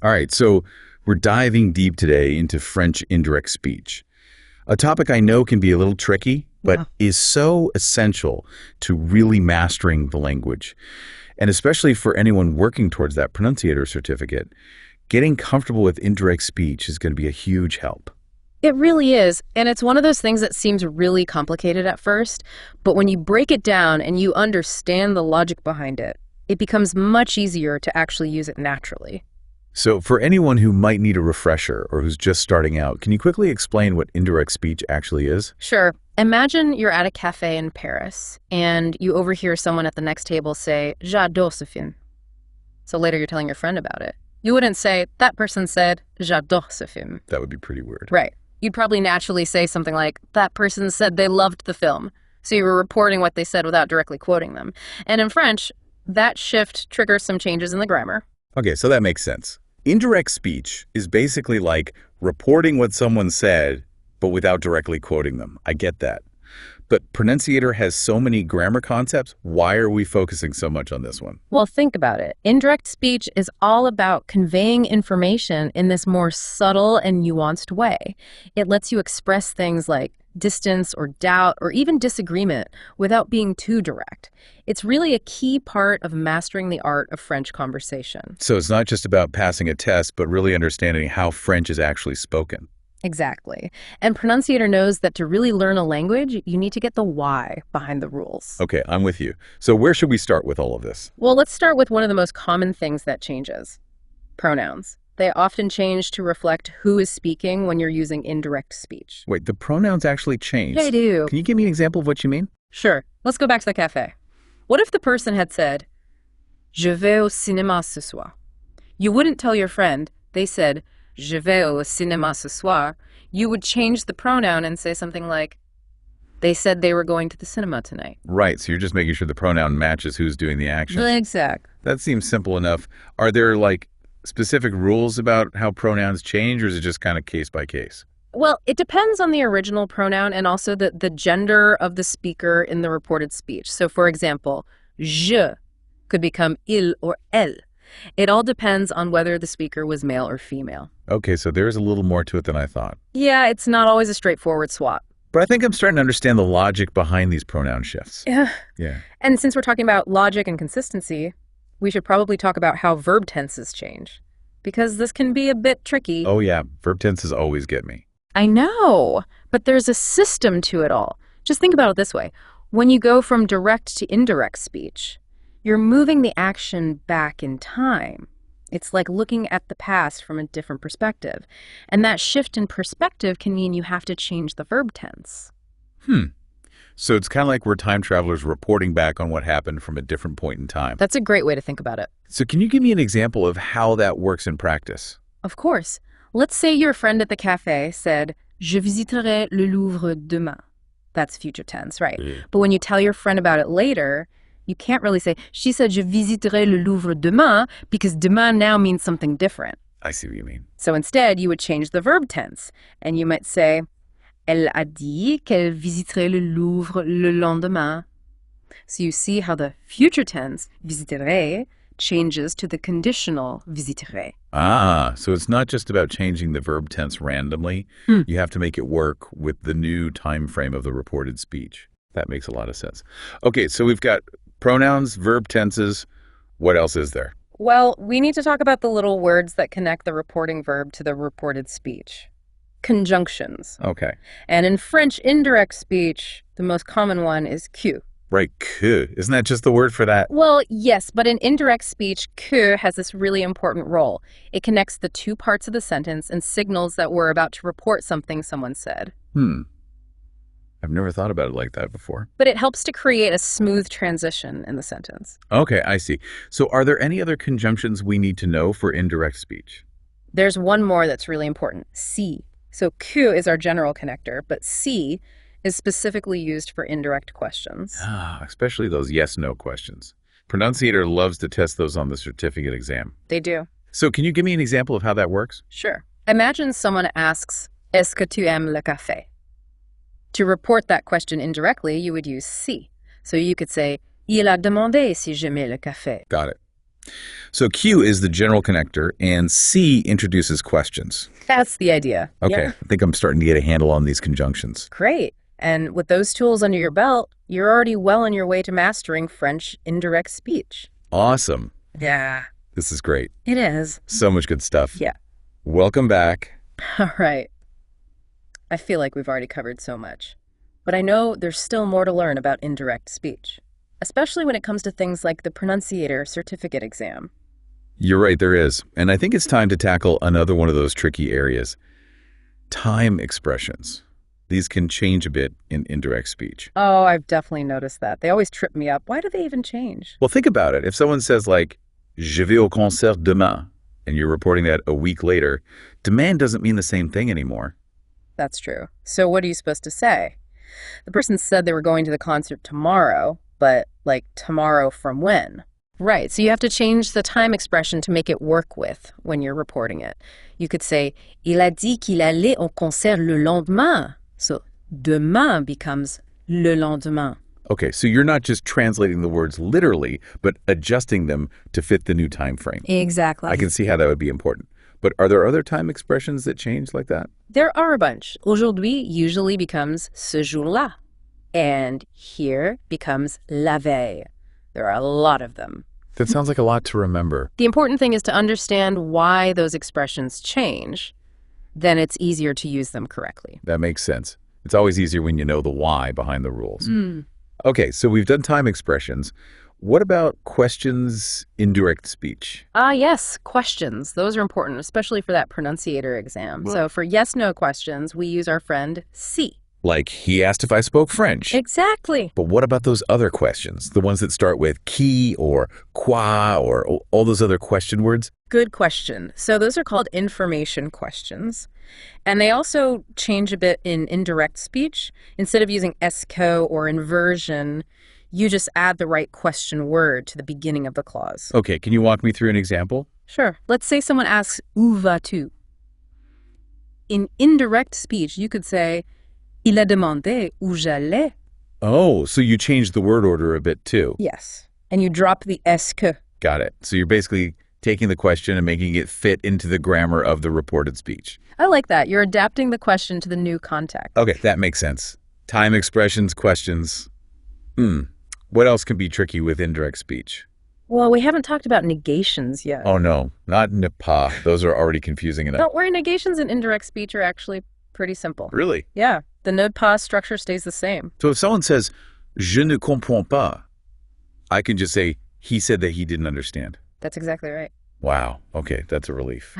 All right, so we're diving deep today into French indirect speech. A topic I know can be a little tricky, but is so essential to really mastering the language. And especially for anyone working towards that pronunciator certificate, getting comfortable with indirect speech is going to be a huge help. It really is, and it's one of those things that seems really complicated at first, but when you break it down and you understand the logic behind it, it becomes much easier to actually use it naturally. So for anyone who might need a refresher or who's just starting out, can you quickly explain what indirect speech actually is? Sure. Imagine you're at a cafe in Paris, and you overhear someone at the next table say, "J'adore ce film." So later you're telling your friend about it. You wouldn't say, "That person said, j'adore ce film." That would be pretty weird. Right. You'd probably naturally say something like, "That person said they loved the film." So you were reporting what they said without directly quoting them. And in French, that shift triggers some changes in the grammar. Okay, so that makes sense. Indirect speech is basically like reporting what someone said, but without directly quoting them. I get that. But pronunciator has so many grammar concepts. Why are we focusing so much on this one? Well, think about it. Indirect speech is all about conveying information in this more subtle and nuanced way. It lets you express things like distance or doubt or even disagreement without being too direct. It's really a key part of mastering the art of French conversation. So it's not just about passing a test, but really understanding how French is actually spoken. Exactly. And pronunciator knows that to really learn a language, you need to get the why behind the rules. Okay, I'm with you. So where should we start with all of this? Well, let's start with one of the most common things that changes. Pronouns. They often change to reflect who is speaking when you're using indirect speech. Wait, the pronouns actually change? They do. Can you give me an example of what you mean? Sure. Let's go back to the cafe. What if the person had said, "Je vais au cinéma ce soir"? You wouldn't tell your friend. They said, "Je vais au cinéma ce soir." You would change the pronoun and say something like, "They said they were going to the cinema tonight." Right, so you're just making sure the pronoun matches who's doing the action. Exact. That seems simple enough. Are there, specific rules about how pronouns change, or is it just kind of case by case? Well, it depends on the original pronoun and also the gender of the speaker in the reported speech. So, for example, je could become il or elle. It all depends on whether the speaker was male or female. Okay, so there's a little more to it than I thought. Yeah, it's not always a straightforward swap. But I think I'm starting to understand the logic behind these pronoun shifts. Yeah. Yeah. And since we're talking about logic and consistency, we should probably talk about how verb tenses change, because this can be a bit tricky. Oh yeah, verb tenses always get me. I know, but there's a system to it all. Just think about it this way. When you go from direct to indirect speech, you're moving the action back in time. It's like looking at the past from a different perspective. And that shift in perspective can mean you have to change the verb tense. So it's kind of like we're time travelers reporting back on what happened from a different point in time. That's a great way to think about it. So can you give me an example of how that works in practice? Of course. Let's say your friend at the cafe said, "Je visiterai le Louvre demain." That's future tense, right? But when you tell your friend about it later, you can't really say, "She said je visiterai le Louvre demain," because demain now means something different. I see what you mean. So instead, you would change the verb tense, and you might say, "Elle a dit qu'elle visiterait le Louvre le lendemain." So you see how the future tense, visiterait, changes to the conditional visiterait. Ah, so it's not just about changing the verb tense randomly. You have to make it work with the new time frame of the reported speech. That makes a lot of sense. Okay, so we've got pronouns, verb tenses. What else is there? Well, we need to talk about the little words that connect the reporting verb to the reported speech. Conjunctions. Okay. And in French indirect speech, the most common one is que. Right, que. Isn't that just the word for that? Well, yes, but in indirect speech, que has this really important role. It connects the two parts of the sentence and signals that we're about to report something someone said. I've never thought about it like that before. But it helps to create a smooth transition in the sentence. Okay, I see. So are there any other conjunctions we need to know for indirect speech? There's one more that's really important, si. So que is our general connector, but si is specifically used for indirect questions. Especially those yes-no questions. Pronunciator loves to test those on the certificate exam. They do. So can you give me an example of how that works? Sure. Imagine someone asks, "Est-ce que tu aimes le café?" To report that question indirectly, you would use si. So you could say, "Il a demandé si j'aimais le café." Got it. So Q is the general connector, and C introduces questions. That's the idea. Okay, Yeah. I think I'm starting to get a handle on these conjunctions. Great. And with those tools under your belt, you're already well on your way to mastering French indirect speech. Awesome. Yeah. This is great. It is. So much good stuff. Yeah. Welcome back. All right. I feel like we've already covered so much. But I know there's still more to learn about indirect speech, especially when it comes to things like the pronunciator certificate exam. You're right, there is. And I think it's time to tackle another one of those tricky areas. Time expressions. These can change a bit in indirect speech. Oh, I've definitely noticed that. They always trip me up. Why do they even change? Well, think about it. If someone says like, je vais au concert demain, and you're reporting that a week later, demain doesn't mean the same thing anymore. That's true. So what are you supposed to say? The person said they were going to the concert tomorrow, but like tomorrow from when? Right, so you have to change the time expression to make it work with when you're reporting it. You could say, il a dit qu'il allait au concert le lendemain. So demain becomes le lendemain. Okay, so you're not just translating the words literally, but adjusting them to fit the new time frame. Exactly. I can see how that would be important. But are there other time expressions that change like that? There are a bunch. Aujourd'hui usually becomes ce jour-là. And here becomes la veille. There are a lot of them. That sounds like a lot to remember. The important thing is to understand why those expressions change. Then it's easier to use them correctly. That makes sense. It's always easier when you know the why behind the rules. Okay, so we've done time expressions. What about questions, indirect speech? Yes, questions. Those are important, especially for that pronunciator exam. So for yes-no questions, we use our friend C. Like, he asked if I spoke French. Exactly. But what about those other questions? The ones that start with qui or quoi or all those other question words? Good question. So those are called information questions. And they also change a bit in indirect speech. Instead of using esco or inversion, you just add the right question word to the beginning of the clause. Okay, can you walk me through an example? Sure. Let's say someone asks, où vas-tu? In indirect speech, you could say, il a demandé où j'allais. Oh, so you changed the word order a bit too. Yes. And you drop the est que. Got it. So you're basically taking the question and making it fit into the grammar of the reported speech. I like that. You're adapting the question to the new context. Okay, that makes sense. Time expressions, questions. What else can be tricky with indirect speech? Well, we haven't talked about negations yet. Oh no, not ne pas. Those are already confusing enough. Don't worry, negations in indirect speech are actually pretty simple. Really? Yeah, the ne pas structure stays the same. So if someone says, je ne comprends pas, I can just say, he said that he didn't understand. That's exactly right. Wow. Okay, that's a relief.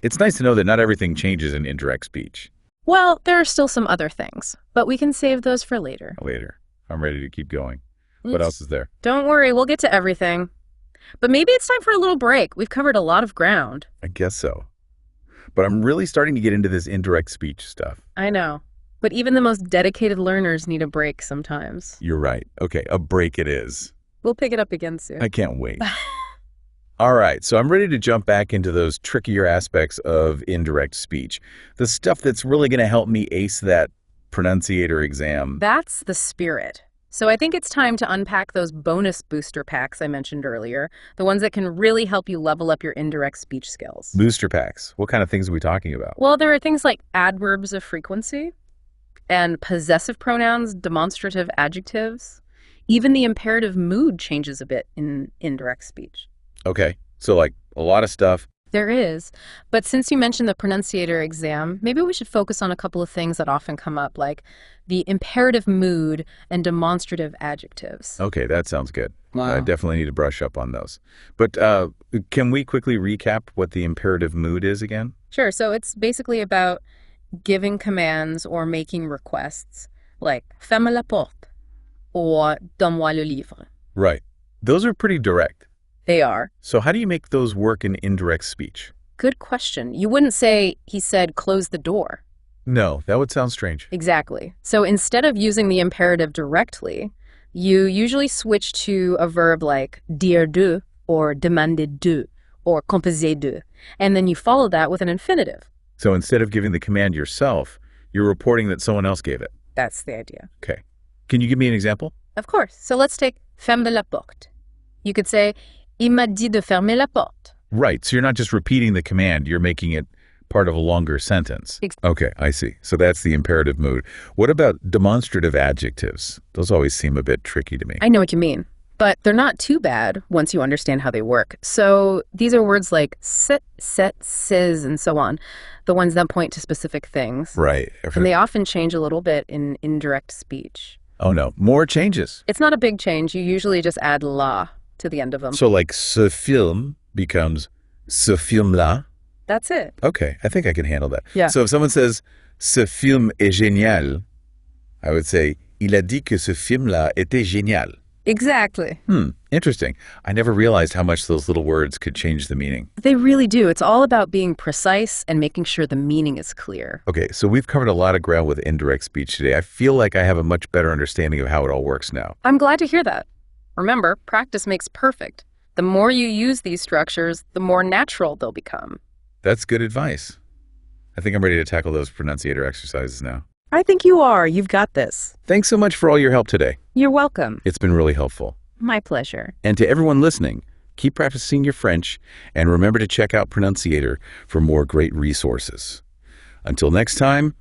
It's nice to know that not everything changes in indirect speech. Well, there are still some other things, but we can save those for later. Later. I'm ready to keep going. What else is there? Don't worry, we'll get to everything. But maybe it's time for a little break. We've covered a lot of ground. I guess so. But I'm really starting to get into this indirect speech stuff. I know. But even the most dedicated learners need a break sometimes. You're right. Okay, a break it is. We'll pick it up again soon. I can't wait. All right, so I'm ready to jump back into those trickier aspects of indirect speech. The stuff that's really going to help me ace that pronunciator exam. That's the spirit. So I think it's time to unpack those bonus booster packs I mentioned earlier, the ones that can really help you level up your indirect speech skills. Booster packs. What kind of things are we talking about? Well, there are things like adverbs of frequency and possessive pronouns, demonstrative adjectives. Even the imperative mood changes a bit in indirect speech. Okay, so like a lot of stuff. There is. But since you mentioned the pronunciator exam, maybe we should focus on a couple of things that often come up, like the imperative mood and demonstrative adjectives. Okay, that sounds good. Wow. I definitely need to brush up on those. But can we quickly recap what the imperative mood is again? Sure. So it's basically about giving commands or making requests, like ferme la porte or donne-moi le livre. Right. Those are pretty direct. They are. So how do you make those work in indirect speech? Good question. You wouldn't say, he said, close the door. No, that would sound strange. Exactly. So instead of using the imperative directly, you usually switch to a verb like dire de or demander de or composer de, and then you follow that with an infinitive. So instead of giving the command yourself, you're reporting that someone else gave it. That's the idea. Okay. Can you give me an example? Of course. So let's take ferme la porte. You could say, Il m'a dit de fermer la porte. Right, so you're not just repeating the command, you're making it part of a longer sentence. Okay, I see. So that's the imperative mood. What about demonstrative adjectives? Those always seem a bit tricky to me. I know what you mean, but they're not too bad once you understand how they work. So these are words like sit, set, says, and so on, the ones that point to specific things. Right. And they often change a little bit in indirect speech. Oh no, more changes. It's not a big change. You usually just add la to the end of them. So like ce film becomes ce film-là. That's it. Okay, I think I can handle that. Yeah. So if someone says ce film est génial, I would say il a dit que ce film-là était génial. Exactly. Interesting. I never realized how much those little words could change the meaning. They really do. It's all about being precise and making sure the meaning is clear. Okay, so we've covered a lot of ground with indirect speech today. I feel like I have a much better understanding of how it all works now. I'm glad to hear that. Remember, practice makes perfect. The more you use these structures, the more natural they'll become. That's good advice. I think I'm ready to tackle those pronunciator exercises now. I think you are. You've got this. Thanks so much for all your help today. You're welcome. It's been really helpful. My pleasure. And to everyone listening, keep practicing your French and remember to check out Pronunciator for more great resources. Until next time,